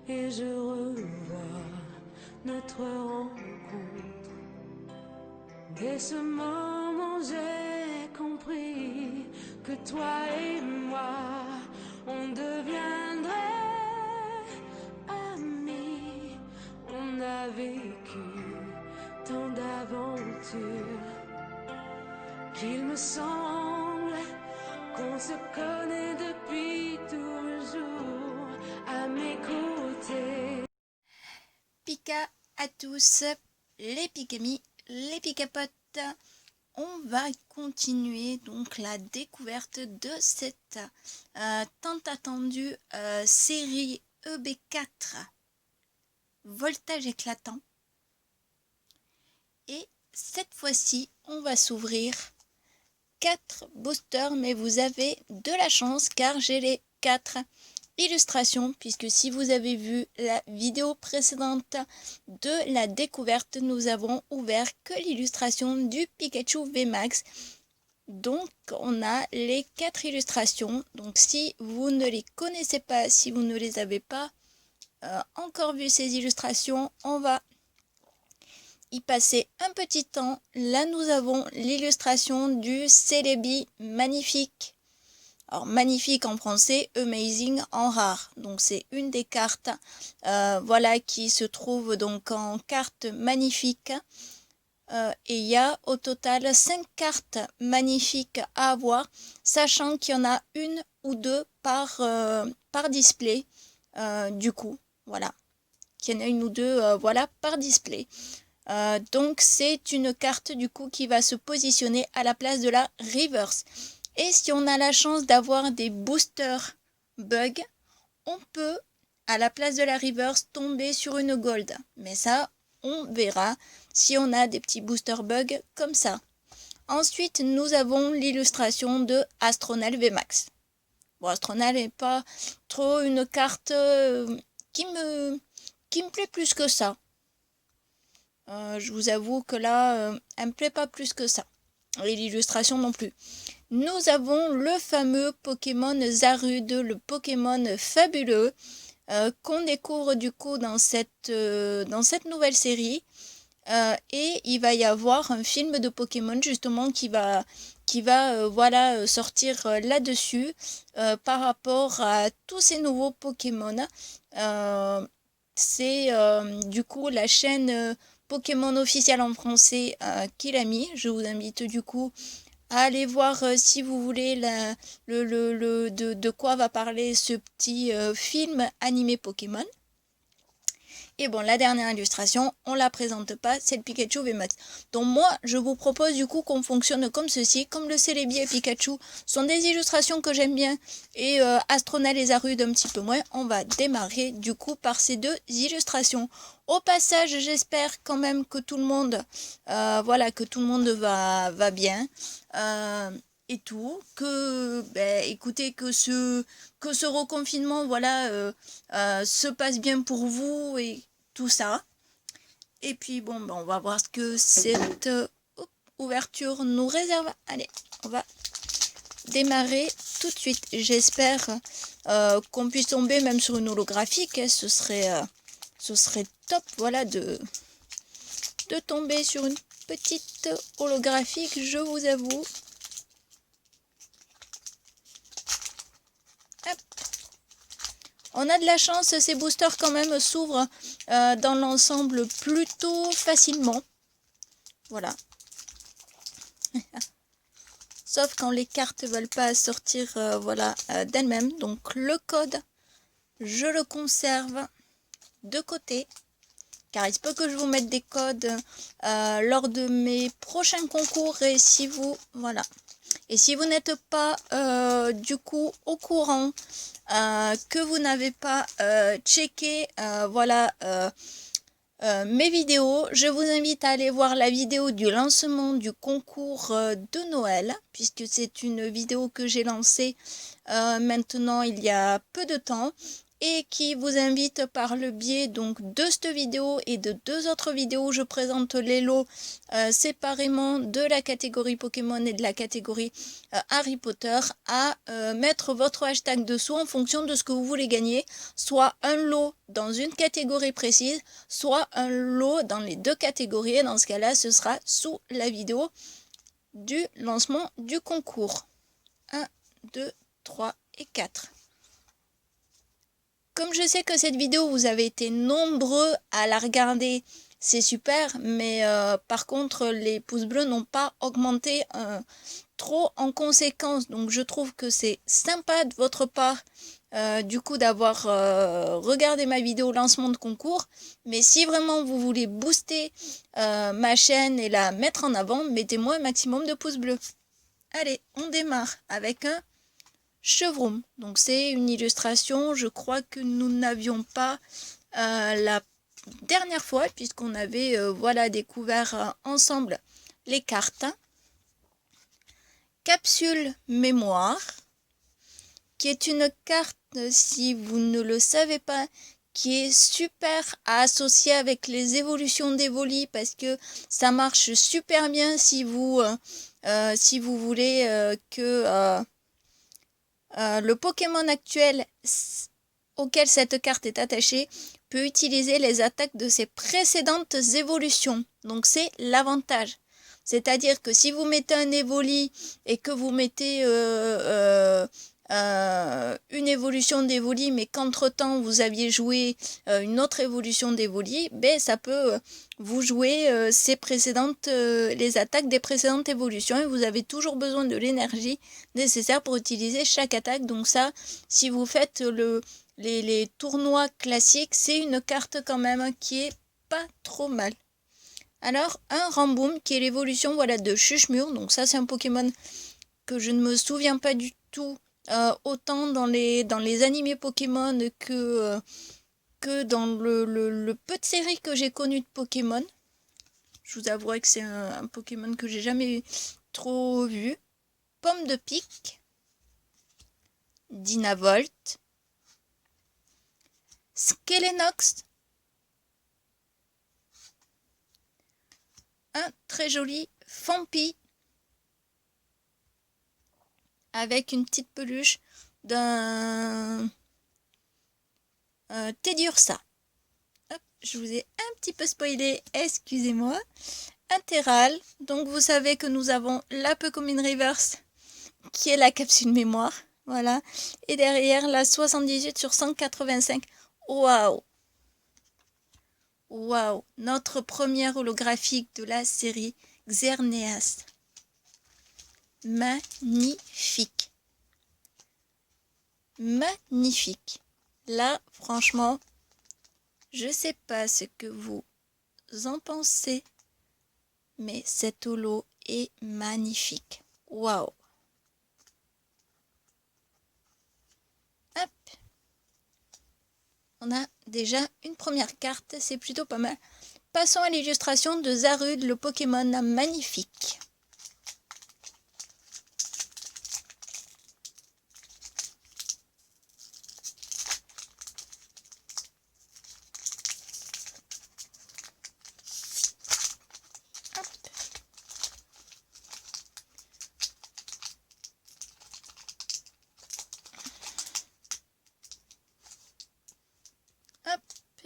et je revois notre rencontre. Dès ce moment j'ai compris que toi et moi on deviendrait amis. On a vécu tant d'aventures qu'il me semble qu'on se connaît depuis toujours. À mes côtés. Pika à tous, les picamis, les picapotes. On va continuer donc la découverte de cette tant attendue série EB4 Voltage éclatant. Et cette fois-ci, on va s'ouvrir 4 boosters, mais vous avez de la chance car j'ai les 4 illustrations, puisque si vous avez vu la vidéo précédente de la découverte, nous avons ouvert que l'illustration du Pikachu VMAX. Donc on a les 4 illustrations. Donc si vous ne les connaissez pas, si vous ne les avez pas encore vu ces illustrations, on va y passer un petit temps. Là nous avons l'illustration du Celebi magnifique. Alors magnifique en français, amazing en rare. Donc c'est une des cartes voilà, qui se trouve donc en carte magnifique. Et il y a au total 5 cartes magnifiques à avoir, sachant qu'il y en a une ou deux par display. Du coup, voilà. Qu'il y en a une ou deux voilà, par display. Donc c'est une carte du coup qui va se positionner à la place de la reverse. Et si on a la chance d'avoir des boosters bug, on peut à la place de la reverse tomber sur une gold. Mais ça, on verra si on a des petits boosters bug comme ça. Ensuite, nous avons l'illustration de Astronal VMAX. Bon, Astronal n'est pas trop une carte qui me plaît plus que ça. Je vous avoue que là, elle me plaît pas plus que ça. Et l'illustration non plus. Nous avons le fameux Pokémon Zarude, le Pokémon fabuleux qu'on découvre du coup dans cette nouvelle série. Et il va y avoir un film de Pokémon justement qui va voilà, sortir là-dessus par rapport à tous ces nouveaux Pokémon. C'est du coup la chaîne Pokémon officielle en français qui l'a mis. Je vous invite du coup à aller voir si vous voulez de quoi va parler ce petit film animé Pokémon. Et bon, la dernière illustration, on la présente pas, c'est le Pikachu VMAX. Donc moi, je vous propose du coup qu'on fonctionne comme ceci. Comme le Celebi et Pikachu sont des illustrations que j'aime bien et Astronal et Zarude un petit peu moins, on va démarrer du coup par ces deux illustrations. Au passage, j'espère quand même que tout le monde, voilà, que tout le monde va bien. Et tout, que écoutez, que ce reconfinement voilà se passe bien pour vous et tout ça. Et puis bon, on va voir ce que cette ouverture nous réserve. Allez, on va démarrer tout de suite. J'espère qu'on puisse tomber même sur une holographique, hein. Ce serait top, voilà, de tomber sur une petite holographique, je vous avoue. On a de la chance, ces boosters quand même s'ouvrent dans l'ensemble plutôt facilement. Voilà. Sauf quand les cartes veulent pas sortir voilà, d'elles-mêmes. Donc le code, je le conserve de côté. Car il se peut que je vous mette des codes lors de mes prochains concours. Et si vous... Voilà. Et si vous n'êtes pas du coup au courant, que vous n'avez pas checké voilà, mes vidéos, je vous invite à aller voir la vidéo du lancement du concours de Noël, puisque c'est une vidéo que j'ai lancée maintenant il y a peu de temps. et qui vous invite par le biais donc de cette vidéo et de 2 autres vidéos où je présente les lots séparément de la catégorie Pokémon et de la catégorie Harry Potter à mettre votre hashtag dessous en fonction de ce que vous voulez gagner, soit un lot dans une catégorie précise, soit un lot dans les 2 catégories, et dans ce cas-là ce sera sous la vidéo du lancement du concours. 1, 2, 3 et 4. Comme je sais que cette vidéo, vous avez été nombreux à la regarder, c'est super, mais par contre, les pouces bleus n'ont pas augmenté trop en conséquence. Donc, je trouve que c'est sympa de votre part, du coup, d'avoir regardé ma vidéo lancement de concours. Mais si vraiment vous voulez booster ma chaîne et la mettre en avant, mettez-moi un maximum de pouces bleus. Allez, on démarre avec un Chevroom. Donc c'est une illustration, je crois que nous n'avions pas la dernière fois puisqu'on avait voilà découvert ensemble les cartes. Capsule mémoire qui est une carte, si vous ne le savez pas, qui est super à associer avec les évolutions d'Evoli parce que ça marche super bien si vous voulez que le Pokémon actuel auquel cette carte est attachée peut utiliser les attaques de ses précédentes évolutions. Donc c'est l'avantage. C'est-à-dire que si vous mettez un Evoli et que vous mettez une évolution d'Evoli, mais qu'entre-temps vous aviez joué une autre évolution d'Evoli, ben ça peut vous jouer les attaques des précédentes évolutions et vous avez toujours besoin de l'énergie nécessaire pour utiliser chaque attaque. Donc ça, si vous faites les tournois classiques, c'est une carte quand même qui est pas trop mal. Alors, un Ramboom qui est l'évolution voilà, de Chuchmur. Donc ça, c'est un Pokémon que je ne me souviens pas du tout autant dans les animés Pokémon que dans le peu de séries que j'ai connues de Pokémon. Je vous avouerai que c'est un Pokémon que j'ai jamais trop vu. Pomme de pique, Dynavolt, Skelenox, un très joli Fampi avec une petite peluche d'un Teddiursa. Hop, je vous ai un petit peu spoilé, excusez-moi. Un Terral, donc vous savez que nous avons la Pokémon Reverse qui est la capsule mémoire, voilà. Et derrière la 78 sur 185. Waouh! Waouh! Notre première holographique de la série Xerneas. Magnifique. Magnifique. Là, franchement, je sais pas ce que vous en pensez, mais cet holo est magnifique. Waouh! Hop. On a déjà une première carte, c'est plutôt pas mal. Passons à l'illustration de Zarude, le Pokémon magnifique.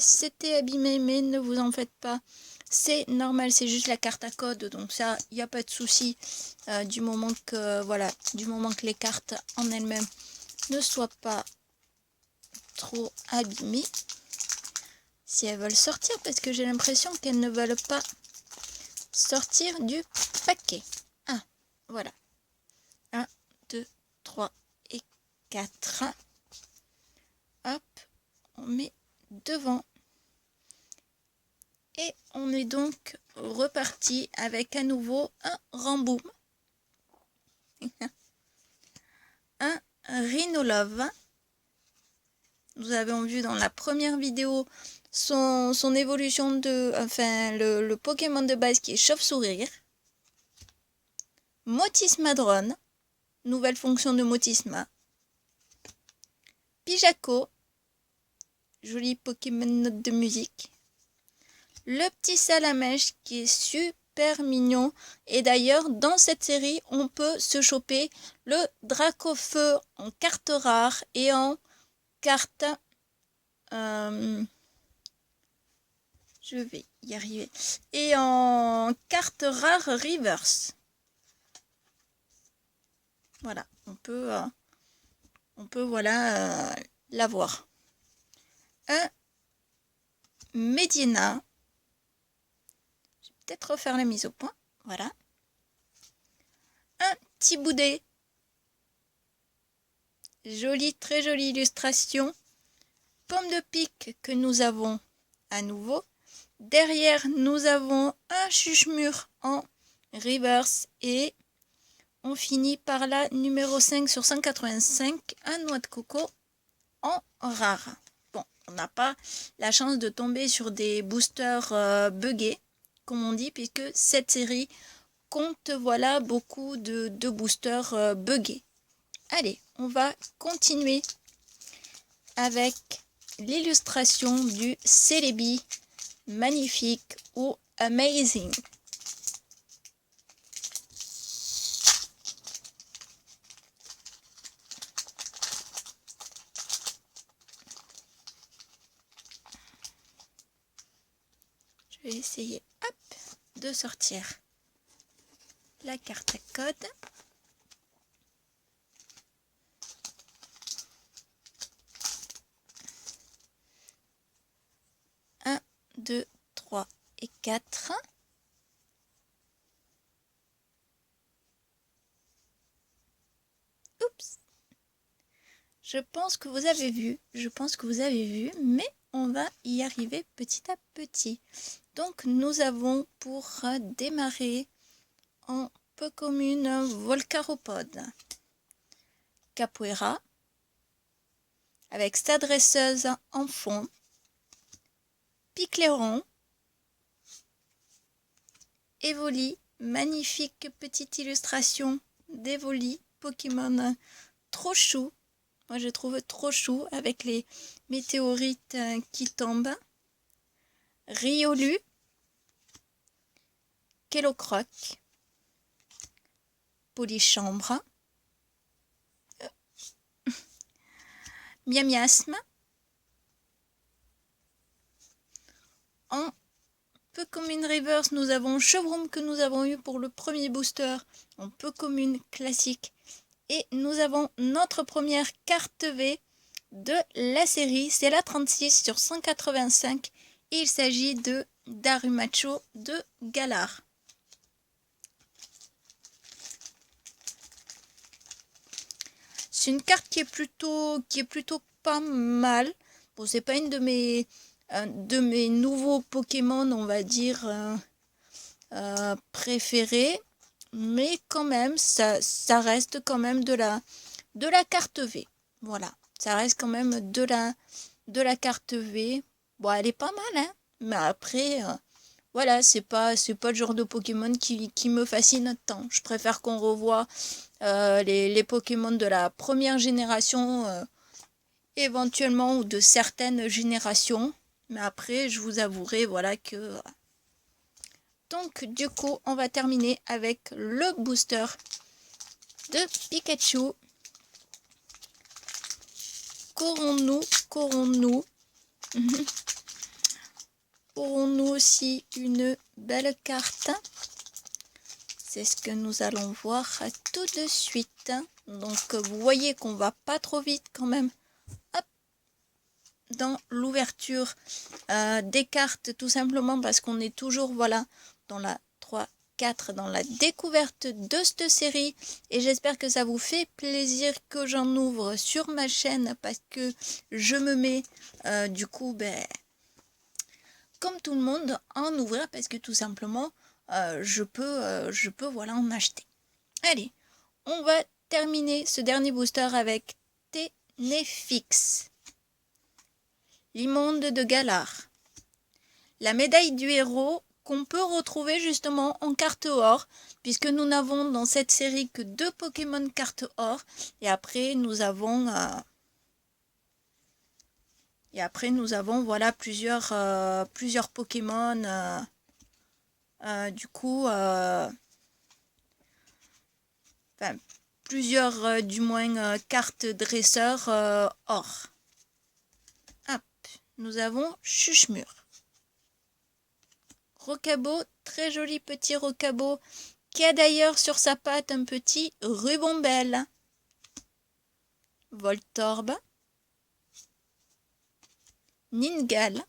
C'était abîmé, mais ne vous en faites pas, c'est normal, c'est juste la carte à code, donc ça, il n'y a pas de souci du moment que les cartes en elles-mêmes ne soient pas trop abîmées. Si elles veulent sortir, parce que j'ai l'impression qu'elles ne veulent pas sortir du paquet. Ah, voilà. 1, 2, 3 et 4. Hop, on met devant. Et on est donc reparti avec à nouveau un Ramboom, un Rhinolove. Nous avons vu dans la première vidéo son évolution le Pokémon de base qui est Chauve-Sourire. Motisma Drone, nouvelle fonction de Motisma. Pijaco, jolie Pokémon note de musique. Le petit Salamèche qui est super mignon. Et d'ailleurs, dans cette série, on peut se choper le Dracofeu en carte rare et en carte... je vais y arriver. Et en carte rare reverse. Voilà, on peut voilà l'avoir. Un Medina. Je vais peut-être refaire la mise au point. Voilà. Un petit boudet. Jolie, très jolie illustration. Pomme de pique que nous avons à nouveau. Derrière, nous avons un chuche-mur en reverse et on finit par la numéro 5 sur 185, un noix de coco en rare. Bon, on n'a pas la chance de tomber sur des boosters buggés, comme on dit, puisque cette série compte voilà beaucoup de boosters buggés. Allez, on va continuer avec l'illustration du Celebi magnifique ou amazing. Je vais essayer de sortir la carte à code. 2, 3 et 4. Oups. Je pense que vous avez vu, mais on va y arriver petit à petit. Donc nous avons pour démarrer en peu commune Volcaropode, Capoeira, avec sa dresseuse en fond, Picléron, Evoli, magnifique petite illustration d'Evoli, Pokémon trop chou. Moi je trouve trop chou avec les météorites qui tombent. Riolu, Kellocroc, Polychambre, Miamiasme. En peu commune reverse, nous avons Chevroom que nous avons eu pour le premier booster en peu commune classique. Et nous avons notre première carte V de la série, c'est la 36 sur 185. Il s'agit de Darumacho de Galar. C'est une carte qui est plutôt pas mal. Bon, c'est pas une de mes nouveaux Pokémon, on va dire, préférés. Mais quand même, ça reste quand même de la carte V. Voilà, ça reste quand même de la carte V. Bon, elle est pas mal, hein. Mais après, voilà, c'est pas le genre de Pokémon qui me fascine tant. Je préfère qu'on revoie les Pokémon de la première génération, éventuellement, ou de certaines générations. Mais après, je vous avouerai, voilà, que... Donc, du coup, on va terminer avec le booster de Pikachu. Corons-nous Aurons-nous aussi une belle carte? C'est ce que nous allons voir tout de suite. Donc, vous voyez qu'on va pas trop vite quand même. Hop, dans l'ouverture des cartes, tout simplement parce qu'on est toujours, voilà, dans la 3, 4, dans la découverte de cette série. Et j'espère que ça vous fait plaisir que j'en ouvre sur ma chaîne, parce que je me mets, du coup, comme tout le monde, en ouvrir, parce que tout simplement, je peux voilà, en acheter. Allez, on va terminer ce dernier booster avec Ténéfix, l'immonde de Galar, la médaille du héros qu'on peut retrouver justement en carte or, puisque nous n'avons dans cette série que 2 Pokémon carte or, et après nous avons Et après, nous avons voilà plusieurs Pokémon. Du coup, enfin, plusieurs du moins cartes dresseurs or. Hop, nous avons Chuchemur. Rocabo, très joli petit Rocabo, qui a d'ailleurs sur sa patte un petit Rubombelle. Voltorb. Ningal,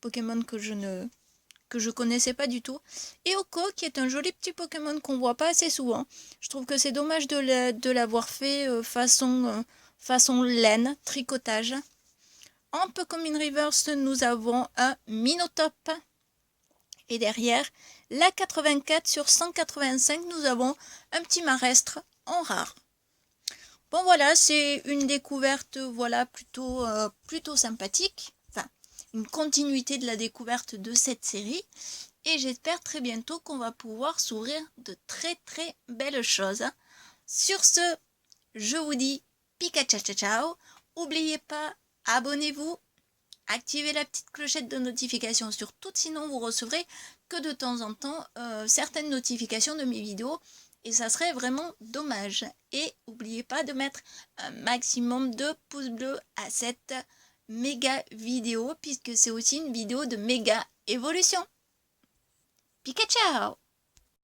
Pokémon que je connaissais pas du tout. Et Oko, qui est un joli petit Pokémon qu'on voit pas assez souvent. Je trouve que c'est dommage de l'avoir fait façon laine, tricotage. En Pokémon Reverse, nous avons un Minotop. Et derrière, la 84 sur 185, nous avons un petit Marestre en rare. Bon voilà, c'est une découverte voilà plutôt sympathique. Enfin, une continuité de la découverte de cette série. Et j'espère très bientôt qu'on va pouvoir s'ouvrir de très très belles choses. Sur ce, je vous dis Pikachu ciao ciao. N'oubliez pas, abonnez-vous, activez la petite clochette de notification sur toutes, sinon vous recevrez que de temps en temps certaines notifications de mes vidéos. Et ça serait vraiment dommage. Et n'oubliez pas de mettre un maximum de pouces bleus à cette méga vidéo, puisque c'est aussi une vidéo de méga évolution. Pikachu!